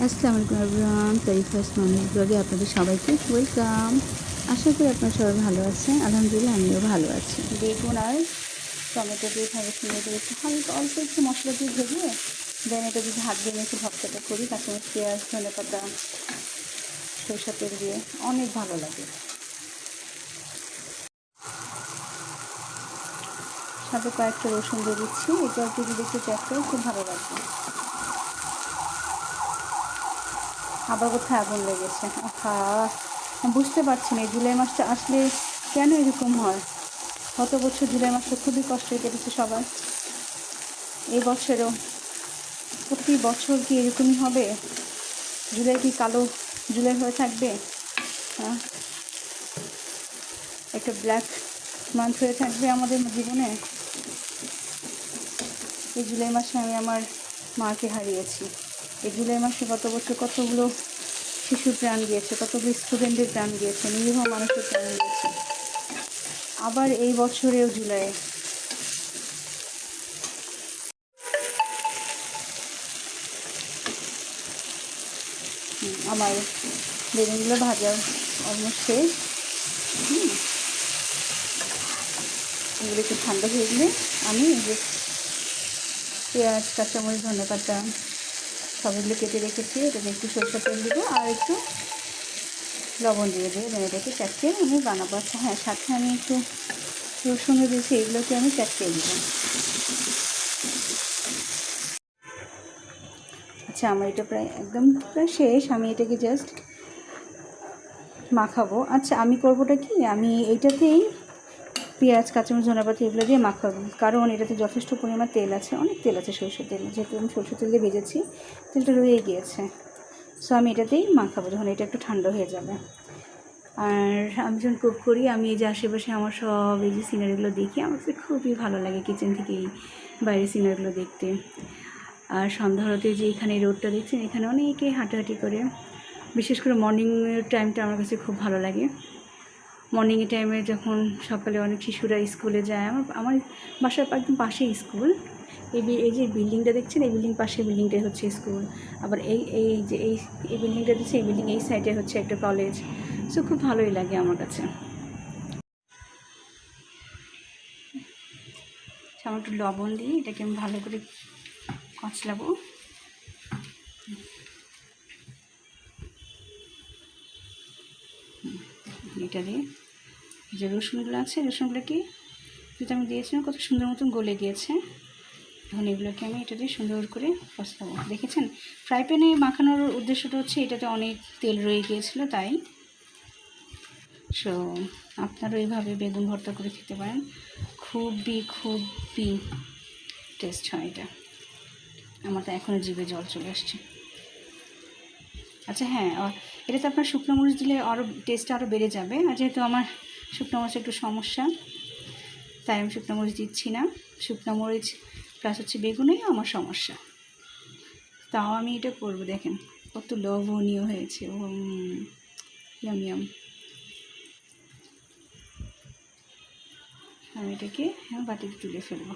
আসসালামু আলাইকুম এভরিওয়ান, তরিফাস মানুষ ব্লগে আপনাদের সবাইকে ওয়েলকাম। আশা করি আপনারা সবাই ভালো আছেন। আলহামদুলিল্লাহ আমিও ভালো আছি। বেগুন আর টমেটো দিয়ে ভালো সুন্দর করে একটু হালকা অল্প একটু মশলা দিয়ে ভেজে দেন এটা যদি হাত দিয়ে একটু ভর্তাটা করি, কাঁচামরিচ, পেঁয়াজ, ধনেপাতা, সরষের তেল দিয়ে অনেক ভালো লাগে। সাথে কয়েকটা রসুন দিয়ে দিচ্ছি, এটা যদি একটু চ্যাপটাও খুব ভালো লাগবে। আবার কোথায় আগুন লেগেছে, আহা বুঝতে পারছি না এই জুলাই মাসটা আসলে কেন এরকম হয়। গত বছর জুলাই মাসটা খুবই কষ্ট কেটেছে সবার, এই বছরেও প্রতি বছর কি এরকমই হবে? জুলাই কি কালো জুলাই হয়ে থাকবে? হ্যাঁ, একটা ব্ল্যাক মান্থ হয়ে থাকবে আমাদের জীবনে। এই জুলাই মাসে আমি আমার মাকে হারিয়েছি। এই জুলাই মাসে গত বছর কতগুলো শিশুর প্রাণ গিয়েছে, কতগুলো স্টুডেন্টের প্রাণ গিয়েছে, নিরীহ মানুষের প্রাণ গিয়েছে। আবার এই বছরেও জুলাই। আমার বেগুনগুলো ভাজা অলমোস্ট শেষ। এগুলো একটু ঠান্ডা হয়ে গেলে আমি যে পেঁয়াজ, কাঁচামরিচ, ধনেপাতা সবগুলো কেটে রেখেছি, এটাতে একটু সরষের তেল দেবো আর একটু লবণ দিয়ে এটাকে চাটকে আমি বানাবো। আচ্ছা হ্যাঁ, সাথে আমি একটু রসুনও দিয়েছি, এগুলোকে আমি চাটকে দেবো। আচ্ছা, আমার এটা প্রায় শেষ। আমি এটাকে জাস্ট মাখাবো। আচ্ছা, আমি করবোটা কি, আমি এইটাতেই পেঁয়াজ, কাঁচামরিচ, ধনেপাতা এগুলো দিয়ে মাখাবো, কারণ এটাতে যথেষ্ট পরিমাণ তেল আছে, অনেক তেল আছে, সরষের তেল। যেহেতু আমি সরষের তেল দিয়ে ভেজেছি, তেলটা রয়ে গিয়েছে। সো আমি এটাতেই মাখাবো যখন এটা একটু ঠান্ডা হয়ে যাবে। আর আমি যখন কুক করি, আমি এই যে আশেপাশে আমার সব এই যে সিনারিগুলো দেখি, আমার কাছে খুবই ভালো লাগে কিচেন থেকে এই বাইরের সিনারিগুলো দেখতে। আর সন্ধ্যা হতে যে এখানে রোডটা দেখছেন, এখানে অনেকে হাঁটাহাঁটি করে, বিশেষ করে মর্নিংয়ের টাইমটা আমার কাছে খুব ভালো লাগে। মর্নিংয়ের টাইমে যখন সকালে অনেক শিশুরা স্কুলে যায়, আমার বাসার একদম পাশেই স্কুল। এই যে বিল্ডিংটা দেখছেন, এই বিল্ডিংটাই হচ্ছে স্কুল। আবার এই বিল্ডিংটা দেখছি, এই বিল্ডিং এই সাইডে হচ্ছে একটা কলেজ। সো খুব ভালোই লাগে আমার কাছে। আমার একটু লবণ দিয়ে এটাকে আমি ভালো করে কচলাবো। এটা দিয়ে যে রসুনগুলো আছে, রসুনগুলোকে যেটা আমি দিয়েছিলাম কত সুন্দর মতন গলে গিয়েছে। এখন এগুলোকে আমি এটা দিয়ে সুন্দর করে কষাবো। দেখেছেন, ফ্রাই প্যানে মাখানোর উদ্দেশ্যটা হচ্ছে এটাতে অনেক তেল রয়ে গিয়েছিলো, তাই। সো আপনারা এইভাবে বেগুন ভর্তা করে খেতে পারেন, খুবই টেস্ট হয় এটা। আমার তো এখনও জিভে জল চলে আসছে। আচ্ছা হ্যাঁ, এটাতে আপনার শুকনো মরিচ দিলে আরও টেস্টটা আরও বেড়ে যাবে। আর যেহেতু আমার শুকনো মরিচের একটু সমস্যা, তাই আমি শুকনো মরিচ দিচ্ছি না। শুকনো মরিচ প্লাস হচ্ছে বেগুনেই আমার সমস্যা, তাও আমি এটা করবো। দেখেন কত লোভনীয় হয়েছে, ইয়াম। আমি এটাকে বাটিতে তুলে ফেলবো।